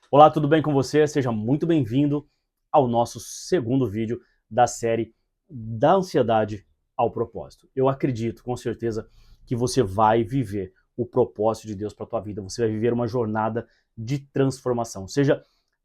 Olá, tudo bem com você? Seja muito bem-vindo ao nosso segundo vídeo da série Da Ansiedade ao Propósito. Eu acredito, com certeza, que você vai viver o propósito de Deus para a tua vida. Você vai viver uma jornada de transformação, seja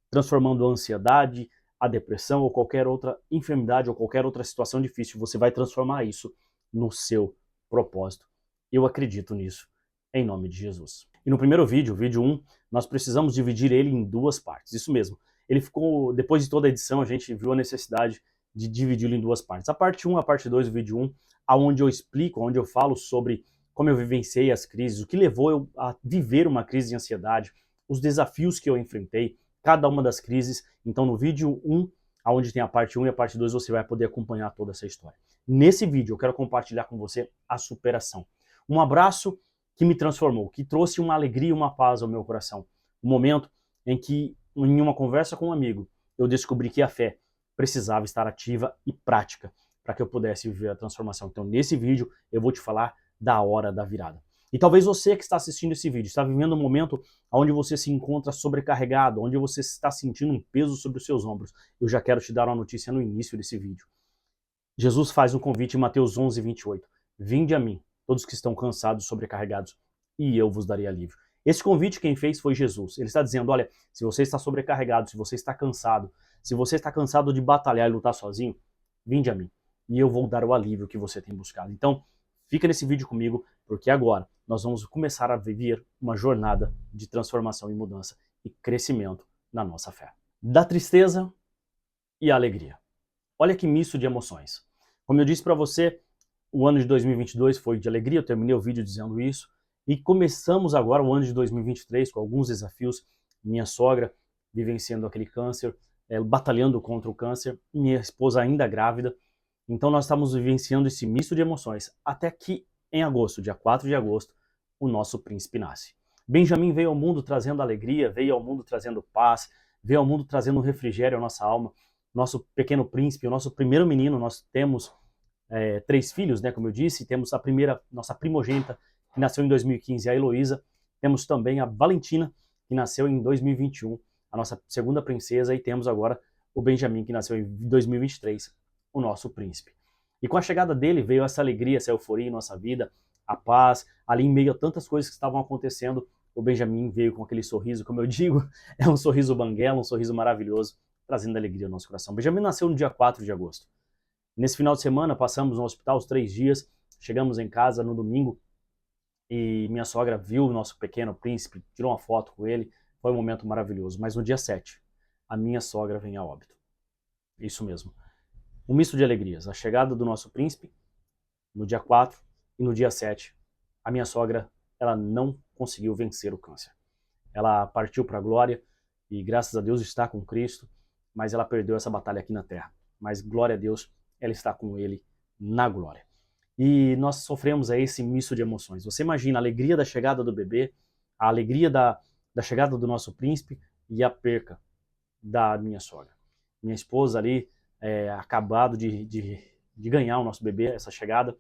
transformando a ansiedade, a depressão ou qualquer outra enfermidade ou qualquer outra situação difícil. Você vai transformar isso no seu propósito. Eu acredito nisso, em nome de Jesus. E no primeiro vídeo, vídeo 1, nós precisamos dividir ele em duas partes. Isso mesmo. Ele ficou, depois de toda a edição, a gente viu a necessidade de dividi-lo em duas partes. A parte 1, a parte 2 do vídeo 1, aonde eu explico, onde eu falo sobre como eu vivenciei as crises, o que levou eu a viver uma crise de ansiedade, os desafios que eu enfrentei, cada uma das crises. Então no vídeo 1, onde tem a parte 1 e a parte 2, você vai poder acompanhar toda essa história. Nesse vídeo eu quero compartilhar com você a superação. Um abraço que me transformou, que trouxe uma alegria e uma paz ao meu coração. Um momento em que, em uma conversa com um amigo, eu descobri que a fé precisava estar ativa e prática para que eu pudesse viver a transformação. Então, nesse vídeo, eu vou te falar da hora da virada. E talvez você que está assistindo esse vídeo está vivendo um momento onde você se encontra sobrecarregado, onde você está sentindo um peso sobre os seus ombros. Eu já quero te dar uma notícia no início desse vídeo. Jesus faz um convite em Mateus 11, 28. Vinde a mim, todos que estão cansados e sobrecarregados, e eu vos darei alívio. Esse convite quem fez foi Jesus. Ele está dizendo, olha, se você está sobrecarregado, se você está cansado, se você está cansado de batalhar e lutar sozinho, vinde a mim, e eu vou dar o alívio que você tem buscado. Então, fica nesse vídeo comigo, porque agora nós vamos começar a viver uma jornada de transformação e mudança e crescimento na nossa fé. Da tristeza e a alegria. Olha que misto de emoções. Como eu disse para você, o ano de 2022 foi de alegria, eu terminei o vídeo dizendo isso, e começamos agora o ano de 2023 com alguns desafios. Minha sogra vivenciando aquele câncer, batalhando contra o câncer, minha esposa ainda grávida. Então nós estamos vivenciando esse misto de emoções, até que em agosto, dia 4 de agosto, o nosso príncipe nasce. Benjamin veio ao mundo trazendo alegria, veio ao mundo trazendo paz, veio ao mundo trazendo um refrigério à nossa alma. Nosso pequeno príncipe, o nosso primeiro menino, nós temos 3 filhos, né, como eu disse, temos a primeira, nossa primogênita, que nasceu em 2015, a Heloísa, temos também a Valentina, que nasceu em 2021, a nossa segunda princesa, e temos agora o Benjamin, que nasceu em 2023, o nosso príncipe. E com a chegada dele veio essa alegria, essa euforia em nossa vida, a paz, ali em meio a tantas coisas que estavam acontecendo, o Benjamin veio com aquele sorriso, como eu digo, é um sorriso banguela, um sorriso maravilhoso, trazendo alegria ao nosso coração. Benjamin nasceu no dia 4 de agosto. Nesse final de semana, passamos no hospital os 3 dias, chegamos em casa no domingo e minha sogra viu o nosso pequeno príncipe, tirou uma foto com ele, foi um momento maravilhoso. Mas no dia 7, a minha sogra vem a óbito. Isso mesmo. Um misto de alegrias. A chegada do nosso príncipe, no dia 4, e no dia 7, a minha sogra, ela não conseguiu vencer o câncer. Ela partiu para a glória e graças a Deus está com Cristo, mas ela perdeu essa batalha aqui na terra. Mas glória a Deus, ela está com ele na glória. E nós sofremos aí esse misto de emoções. Você imagina a alegria da chegada do bebê, a alegria da chegada do nosso príncipe e a perca da minha sogra. Minha esposa ali, acabado de ganhar o nosso bebê, essa chegada,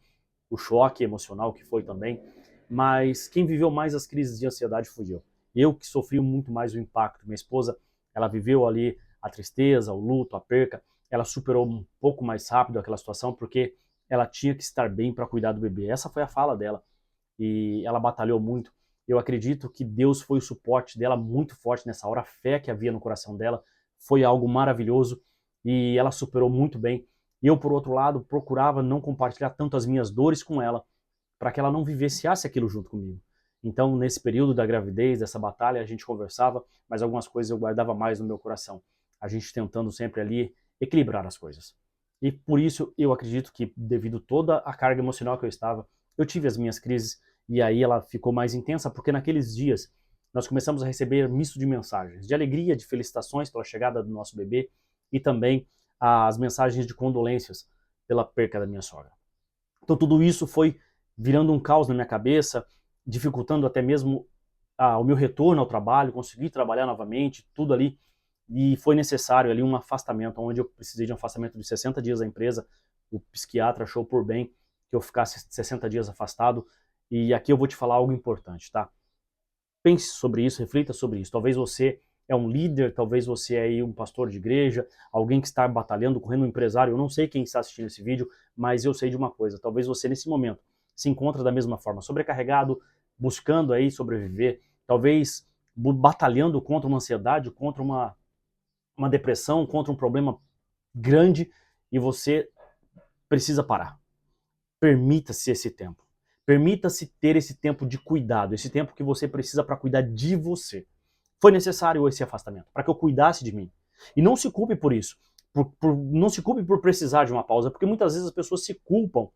o choque emocional que foi também, mas quem viveu mais as crises de ansiedade fui eu. Eu que sofri muito mais o impacto. Minha esposa, ela viveu ali a tristeza, o luto, a perca, ela superou um pouco mais rápido aquela situação porque ela tinha que estar bem para cuidar do bebê. Essa foi a fala dela e ela batalhou muito. Eu acredito que Deus foi o suporte dela muito forte nessa hora, a fé que havia no coração dela foi algo maravilhoso e ela superou muito bem. Eu, por outro lado, procurava não compartilhar tanto as minhas dores com ela, para que ela não vivenciasse aquilo junto comigo. Então, nesse período da gravidez, dessa batalha, a gente conversava, mas algumas coisas eu guardava mais no meu coração. A gente tentando sempre ali equilibrar as coisas. E por isso eu acredito que, devido a toda a carga emocional que eu estava, eu tive as minhas crises e aí ela ficou mais intensa, porque naqueles dias nós começamos a receber misto de mensagens, de alegria, de felicitações pela chegada do nosso bebê e também as mensagens de condolências pela perca da minha sogra. Então tudo isso foi virando um caos na minha cabeça, dificultando até mesmo o meu retorno ao trabalho, conseguir trabalhar novamente, tudo ali. E foi necessário ali um afastamento, onde eu precisei de um afastamento de 60 dias da empresa. O psiquiatra achou por bem que eu ficasse 60 dias afastado. E aqui eu vou te falar algo importante, tá? Pense sobre isso, reflita sobre isso. Talvez você é um líder, talvez você é aí um pastor de igreja, alguém que está batalhando, correndo um empresário, eu não sei quem está assistindo esse vídeo, mas eu sei de uma coisa, talvez você nesse momento se encontra da mesma forma, sobrecarregado, buscando aí sobreviver, talvez batalhando contra uma ansiedade, contra uma depressão, contra um problema grande, e você precisa parar. Permita-se esse tempo. Permita-se ter esse tempo de cuidado, esse tempo que você precisa para cuidar de você. Foi necessário esse afastamento, para que eu cuidasse de mim. E não se culpe por isso. Não se culpe por precisar de uma pausa, porque muitas vezes as pessoas se culpam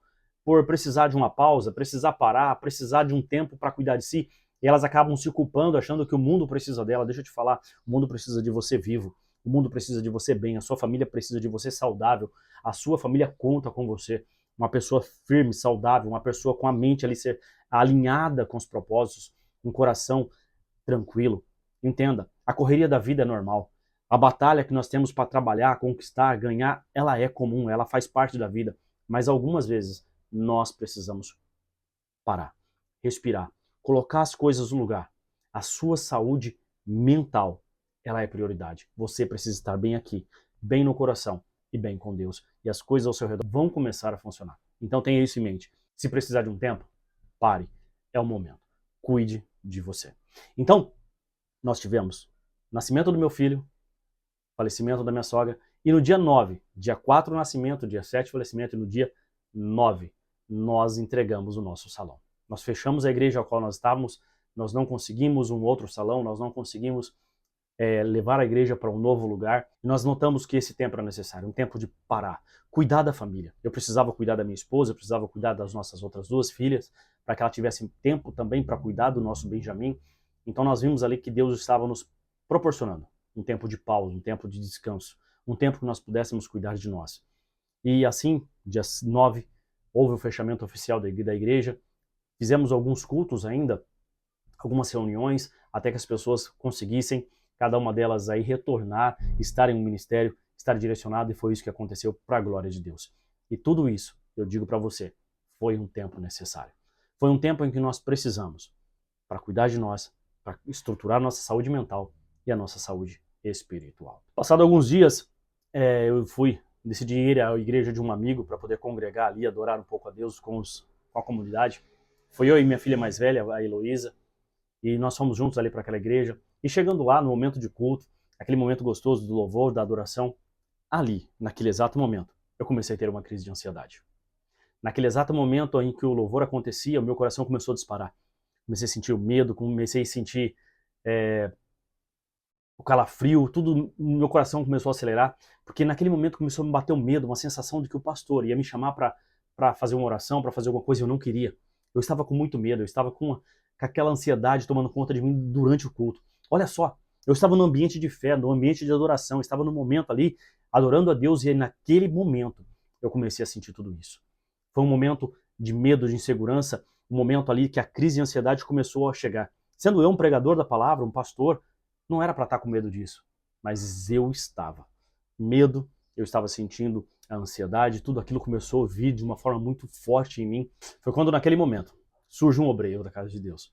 por precisar de uma pausa, precisar parar, precisar de um tempo para cuidar de si, e elas acabam se culpando, achando que o mundo precisa dela. Deixa eu te falar, o mundo precisa de você vivo, o mundo precisa de você bem, a sua família precisa de você saudável, a sua família conta com você. Uma pessoa firme, saudável, uma pessoa com a mente ali ser alinhada com os propósitos, um coração tranquilo. Entenda, a correria da vida é normal. A batalha que nós temos para trabalhar, conquistar, ganhar, ela é comum, ela faz parte da vida. Mas algumas vezes nós precisamos parar, respirar, colocar as coisas no lugar. A sua saúde mental, ela é prioridade. Você precisa estar bem aqui, bem no coração e bem com Deus. E as coisas ao seu redor vão começar a funcionar. Então tenha isso em mente. Se precisar de um tempo, pare. É o momento. Cuide de você. Então, nós tivemos nascimento do meu filho, falecimento da minha sogra, e no dia 9, dia 4 nascimento, dia 7 falecimento, e no dia 9 nós entregamos o nosso salão. Nós fechamos a igreja ao qual nós estávamos, nós não conseguimos um outro salão, nós não conseguimos levar a igreja para um novo lugar, e nós notamos que esse tempo era necessário, um tempo de parar, cuidar da família. Eu precisava cuidar da minha esposa, eu precisava cuidar das nossas outras duas filhas, para que ela tivesse tempo também para cuidar do nosso Benjamin. Então nós vimos ali que Deus estava nos proporcionando um tempo de pausa, um tempo de descanso, um tempo que nós pudéssemos cuidar de nós. E assim, dia 9, houve o fechamento oficial da igreja, fizemos alguns cultos ainda, algumas reuniões, até que as pessoas conseguissem, cada uma delas aí, retornar, estar em um ministério, estar direcionado, e foi isso que aconteceu para a glória de Deus. E tudo isso, eu digo para você, foi um tempo necessário. Foi um tempo em que nós precisamos para cuidar de nós, para estruturar nossa saúde mental e a nossa saúde espiritual. Passado alguns dias, eu decidi ir à igreja de um amigo para poder congregar ali, adorar um pouco a Deus com a comunidade. Foi eu e minha filha mais velha, a Heloísa, e nós fomos juntos ali para aquela igreja. E chegando lá, no momento de culto, aquele momento gostoso do louvor, da adoração, ali, naquele exato momento, eu comecei a ter uma crise de ansiedade. Naquele exato momento em que o louvor acontecia, o meu coração começou a disparar. Comecei a sentir o medo, comecei a sentir o calafrio, tudo no meu coração começou a acelerar, porque naquele momento começou a me bater o medo, uma sensação de que o pastor ia me chamar para fazer uma oração, para fazer alguma coisa, e eu não queria. Eu estava com muito medo, eu estava com aquela ansiedade tomando conta de mim durante o culto. Olha só, eu estava no ambiente de fé, no ambiente de adoração, estava no momento ali, adorando a Deus, e naquele momento eu comecei a sentir tudo isso. Foi um momento de medo, de insegurança, um momento ali que a crise de ansiedade começou a chegar. Sendo eu um pregador da palavra, um pastor, não era para estar com medo disso, mas eu estava. Medo, eu estava sentindo a ansiedade, tudo aquilo começou a vir de uma forma muito forte em mim. Foi quando naquele momento surge um obreiro da casa de Deus.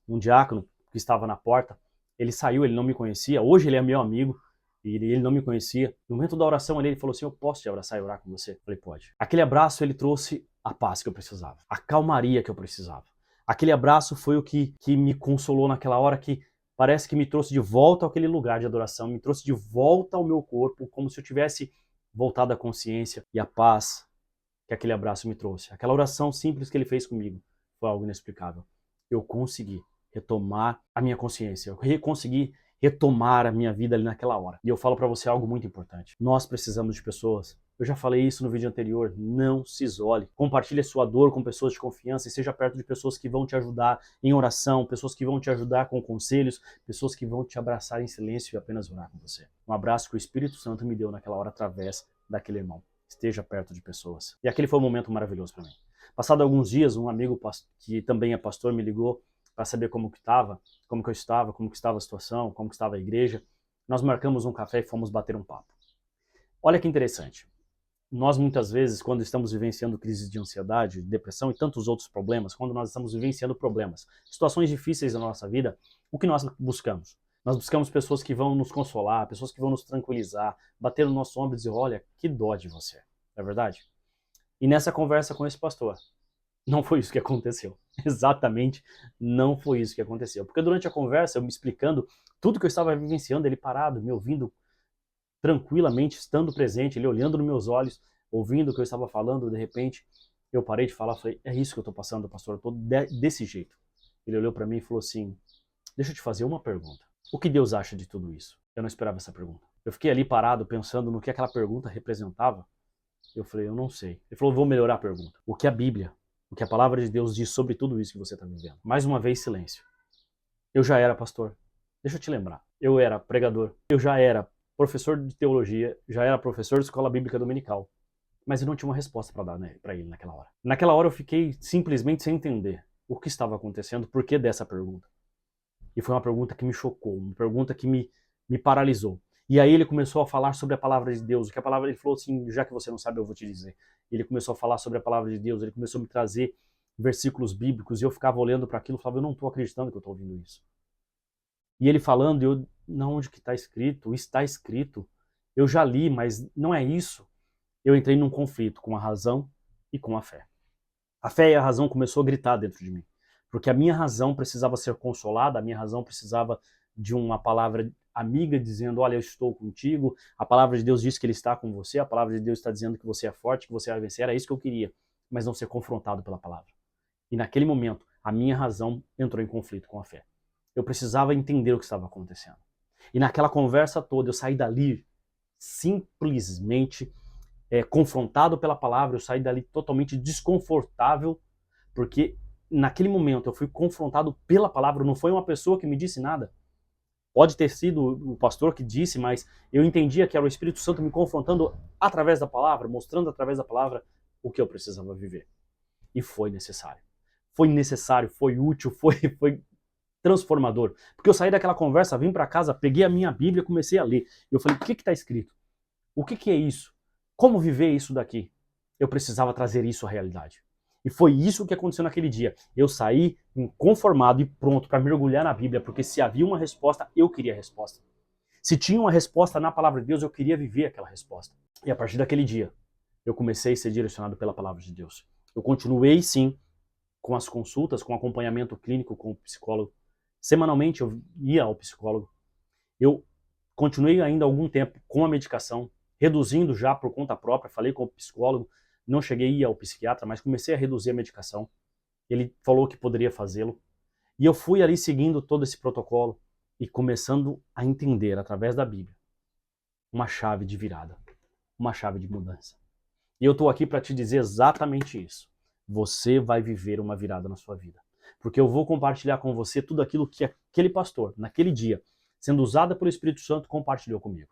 Um diácono que estava na porta, ele saiu, ele não me conhecia, hoje ele é meu amigo, e ele não me conhecia. No momento da oração ele falou assim, eu posso te abraçar e orar com você? Eu falei, pode. Aquele abraço, ele trouxe a paz que eu precisava, a calmaria que eu precisava. Aquele abraço foi o que me consolou naquela hora, que parece que me trouxe de volta àquele lugar de adoração, me trouxe de volta ao meu corpo, como se eu tivesse voltado à consciência e à paz que aquele abraço me trouxe. Aquela oração simples que ele fez comigo foi algo inexplicável. Eu consegui retomar a minha consciência, eu consegui retomar a minha vida ali naquela hora. E eu falo para você algo muito importante. Nós precisamos de pessoas. Eu já falei isso no vídeo anterior, não se isole. Compartilhe a sua dor com pessoas de confiança e seja perto de pessoas que vão te ajudar em oração, pessoas que vão te ajudar com conselhos, pessoas que vão te abraçar em silêncio e apenas orar com você. Um abraço que o Espírito Santo me deu naquela hora através daquele irmão. Esteja perto de pessoas. E aquele foi um momento maravilhoso para mim. Passado alguns dias, um amigo que também é pastor me ligou para saber como que eu estava, como que estava a situação, como que estava a igreja. Nós marcamos um café e fomos bater um papo. Olha que interessante. Nós muitas vezes, quando estamos vivenciando crises de ansiedade, depressão e tantos outros problemas, quando nós estamos vivenciando problemas, situações difíceis na nossa vida, o que nós buscamos? Nós buscamos pessoas que vão nos consolar, pessoas que vão nos tranquilizar, bater no nosso ombro e dizer, olha, que dó de você. Não é verdade? E nessa conversa com esse pastor, não foi isso que aconteceu. Exatamente não foi isso que aconteceu. Porque durante a conversa, eu me explicando tudo que eu estava vivenciando, ele parado, me ouvindo tranquilamente, estando presente, ele olhando nos meus olhos, ouvindo o que eu estava falando, de repente, eu parei de falar, falei, é isso que eu estou passando, pastor, eu estou desse jeito. Ele olhou para mim e falou assim, deixa eu te fazer uma pergunta. O que Deus acha de tudo isso? Eu não esperava essa pergunta. Eu fiquei ali parado, pensando no que aquela pergunta representava. Eu falei, eu não sei. Ele falou, vou melhorar a pergunta. O que a Bíblia, o que a palavra de Deus diz sobre tudo isso que você está vivendo? Mais uma vez, silêncio. Eu já era pastor. Deixa eu te lembrar. Eu era pregador. Eu já era professor de teologia. Já era professor de escola bíblica dominical. Mas eu não tinha uma resposta para dar, né, para ele naquela hora. Naquela hora eu fiquei simplesmente sem entender o que estava acontecendo, por que dessa pergunta. E foi uma pergunta que me chocou, uma pergunta que me paralisou. E aí ele começou a falar sobre a palavra de Deus, que a palavra, ele falou assim, já que você não sabe, eu vou te dizer. Ele começou a falar sobre a palavra de Deus, ele começou a me trazer versículos bíblicos, e eu ficava olhando para aquilo e falava, eu não estou acreditando que eu estou ouvindo isso. E ele falando, eu, não, onde que está escrito? Está escrito. Eu já li, mas não é isso. Eu entrei num conflito com a razão e com a fé. A fé e a razão começou a gritar dentro de mim, porque a minha razão precisava ser consolada, a minha razão precisava de uma palavra amiga dizendo, olha, eu estou contigo, a palavra de Deus diz que ele está com você, a palavra de Deus está dizendo que você é forte, que você vai vencer, era isso que eu queria, mas não ser confrontado pela palavra. E naquele momento, a minha razão entrou em conflito com a fé. Eu precisava entender o que estava acontecendo. E naquela conversa toda, eu saí dali simplesmente confrontado pela palavra, eu saí dali totalmente desconfortável, porque naquele momento eu fui confrontado pela palavra, não foi uma pessoa que me disse nada. Pode ter sido o pastor que disse, mas eu entendia que era o Espírito Santo me confrontando através da palavra, mostrando através da palavra o que eu precisava viver. E foi necessário. Foi necessário, foi útil, foi transformador. Porque eu saí daquela conversa, vim para casa, peguei a minha Bíblia e comecei a ler. E eu falei, o que está escrito? O que é isso? Como viver isso daqui? Eu precisava trazer isso à realidade. E foi isso que aconteceu naquele dia. Eu saí inconformado e pronto para mergulhar na Bíblia, porque se havia uma resposta, eu queria a resposta. Se tinha uma resposta na palavra de Deus, eu queria viver aquela resposta. E a partir daquele dia, eu comecei a ser direcionado pela palavra de Deus. Eu continuei, sim, com as consultas, com acompanhamento clínico com o psicólogo. Semanalmente eu ia ao psicólogo. Eu continuei ainda algum tempo com a medicação, reduzindo já por conta própria, falei com o psicólogo, não cheguei a ir ao psiquiatra, mas comecei a reduzir a medicação. Ele falou que poderia fazê-lo. E eu fui ali seguindo todo esse protocolo e começando a entender, através da Bíblia, uma chave de virada, uma chave de mudança. E eu estou aqui para te dizer exatamente isso. Você vai viver uma virada na sua vida. Porque eu vou compartilhar com você tudo aquilo que aquele pastor, naquele dia, sendo usado pelo Espírito Santo, compartilhou comigo.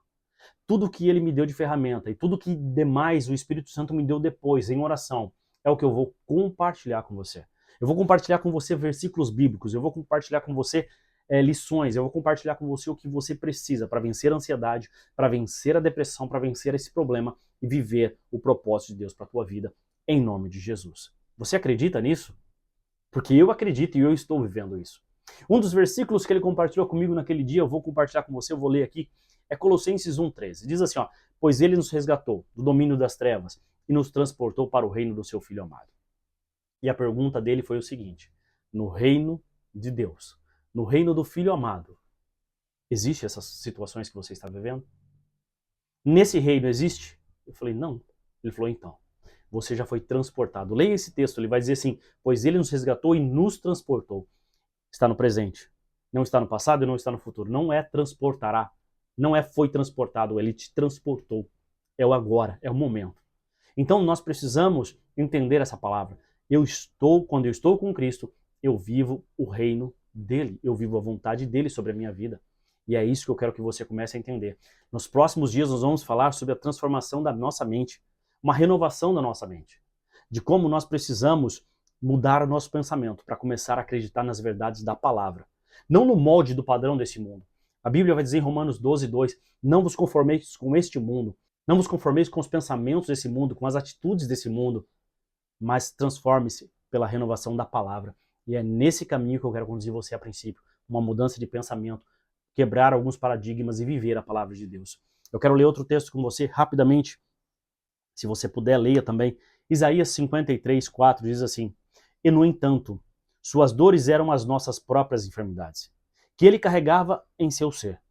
Tudo que ele me deu de ferramenta e tudo que demais o Espírito Santo me deu depois, em oração, é o que eu vou compartilhar com você. Eu vou compartilhar com você versículos bíblicos, eu vou compartilhar com você lições, eu vou compartilhar com você o que você precisa para vencer a ansiedade, para vencer a depressão, para vencer esse problema e viver o propósito de Deus para a tua vida, em nome de Jesus. Você acredita nisso? Porque eu acredito e eu estou vivendo isso. Um dos versículos que ele compartilhou comigo naquele dia, eu vou compartilhar com você, eu vou ler aqui, é Colossenses 1,13. Diz assim, ó, pois ele nos resgatou do domínio das trevas e nos transportou para o reino do seu Filho amado. E a pergunta dele foi o seguinte, no reino de Deus, no reino do Filho amado, existe essas situações que você está vivendo? Nesse reino existe? Eu falei, não. Ele falou, então, você já foi transportado. Leia esse texto, ele vai dizer assim, pois ele nos resgatou e nos transportou. Está no presente. Não está no passado e não está no futuro. Não é transportará. Não é foi transportado, ele te transportou. É o agora, é o momento. Então nós precisamos entender essa palavra. Quando eu estou com Cristo, eu vivo o reino dele. Eu vivo a vontade dele sobre a minha vida. E é isso que eu quero que você comece a entender. Nos próximos dias nós vamos falar sobre a transformação da nossa mente. Uma renovação da nossa mente. De como nós precisamos mudar o nosso pensamento para começar a acreditar nas verdades da palavra. Não no molde do padrão desse mundo. A Bíblia vai dizer em Romanos 12:2, não vos conformeis com este mundo, não vos conformeis com os pensamentos desse mundo, com as atitudes desse mundo, mas transforme-se pela renovação da palavra. E é nesse caminho que eu quero conduzir você a princípio. Uma mudança de pensamento, quebrar alguns paradigmas e viver a palavra de Deus. Eu quero ler outro texto com você rapidamente. Se você puder, leia também. Isaías 53:4 diz assim: E no entanto, suas dores eram as nossas próprias enfermidades, que ele carregava em seu ser.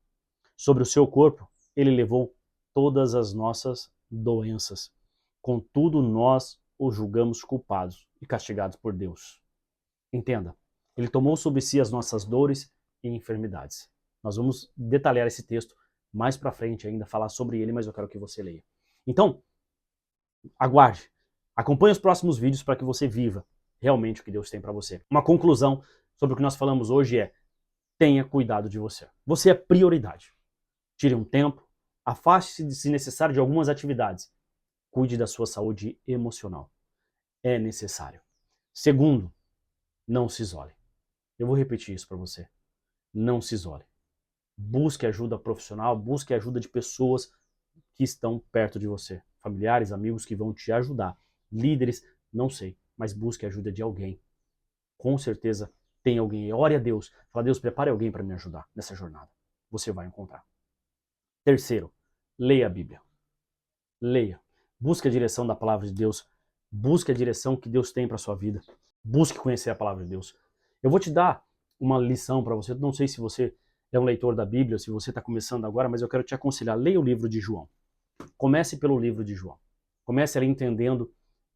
Sobre o seu corpo, ele levou todas as nossas doenças. Contudo, nós o julgamos culpados e castigados por Deus. Entenda, ele tomou sobre si as nossas dores e enfermidades. Nós vamos detalhar esse texto mais para frente ainda, falar sobre ele, mas eu quero que você leia. Então, aguarde. Acompanhe os próximos vídeos para que você viva realmente o que Deus tem para você. Uma conclusão sobre o que nós falamos hoje é: tenha cuidado de você. Você é prioridade. Tire um tempo, afaste-se, se necessário, de algumas atividades. Cuide da sua saúde emocional. É necessário. Segundo, não se isole. Eu vou repetir isso para você. Não se isole. Busque ajuda profissional, busque ajuda de pessoas que estão perto de você. Familiares, amigos que vão te ajudar. Líderes, não sei, mas busque ajuda de alguém. Com certeza tem alguém. Ore a Deus. Fala: Deus, prepare alguém para me ajudar nessa jornada. Você vai encontrar. Terceiro, leia a Bíblia. Leia. Busque a direção da palavra de Deus. Busque a direção que Deus tem para sua vida. Busque conhecer a palavra de Deus. Eu vou te dar uma lição para você. Não sei se você é um leitor da Bíblia, se você está começando agora, mas eu quero te aconselhar. Leia o livro de João. Comece pelo livro de João. Comece ali entendendo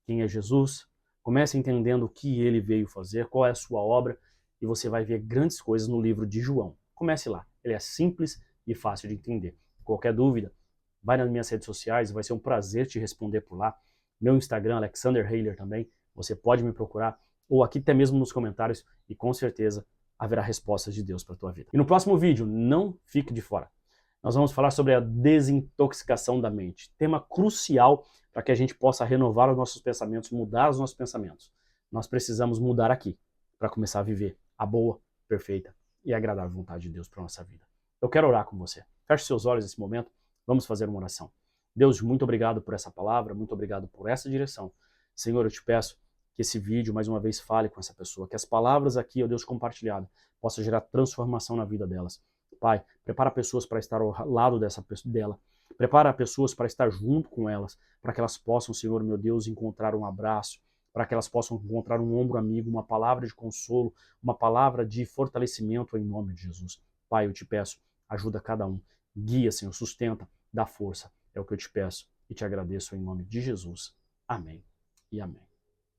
quem é Jesus. Comece entendendo o que ele veio fazer, qual é a sua obra, e você vai ver grandes coisas no livro de João. Comece lá. Ele é simples e fácil de entender. Qualquer dúvida, vai nas minhas redes sociais, vai ser um prazer te responder por lá. Meu Instagram, Alexander Heiler também, você pode me procurar, ou aqui até mesmo nos comentários, e com certeza haverá respostas de Deus para a tua vida. E no próximo vídeo, não fique de fora. Nós vamos falar sobre a desintoxicação da mente. Tema crucial para que a gente possa renovar os nossos pensamentos, mudar os nossos pensamentos. Nós precisamos mudar aqui para começar a viver a boa, perfeita e agradável vontade de Deus para a nossa vida. Eu quero orar com você. Feche seus olhos nesse momento. Vamos fazer uma oração. Deus, muito obrigado por essa palavra, muito obrigado por essa direção. Senhor, eu te peço que esse vídeo, mais uma vez, fale com essa pessoa, que as palavras aqui, ó Deus, compartilhadas, possam gerar transformação na vida delas. Pai, prepara pessoas para estar ao lado dela. Prepara pessoas para estar junto com elas, para que elas possam, Senhor, meu Deus, encontrar um abraço, para que elas possam encontrar um ombro amigo, uma palavra de consolo, uma palavra de fortalecimento em nome de Jesus. Pai, eu te peço, ajuda cada um. Guia, Senhor, sustenta, dá força. É o que eu te peço e te agradeço em nome de Jesus. Amém e amém.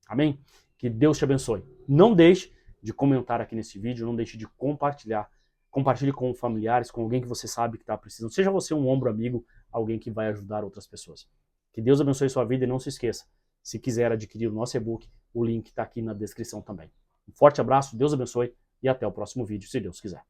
Amém? Que Deus te abençoe. Não deixe de comentar aqui nesse vídeo, não deixe de compartilhar. Compartilhe com familiares, com alguém que você sabe que está precisando. Seja você um ombro amigo, alguém que vai ajudar outras pessoas. Que Deus abençoe sua vida e não se esqueça, se quiser adquirir o nosso e-book, o link está aqui na descrição também. Um forte abraço, Deus abençoe e até o próximo vídeo, se Deus quiser.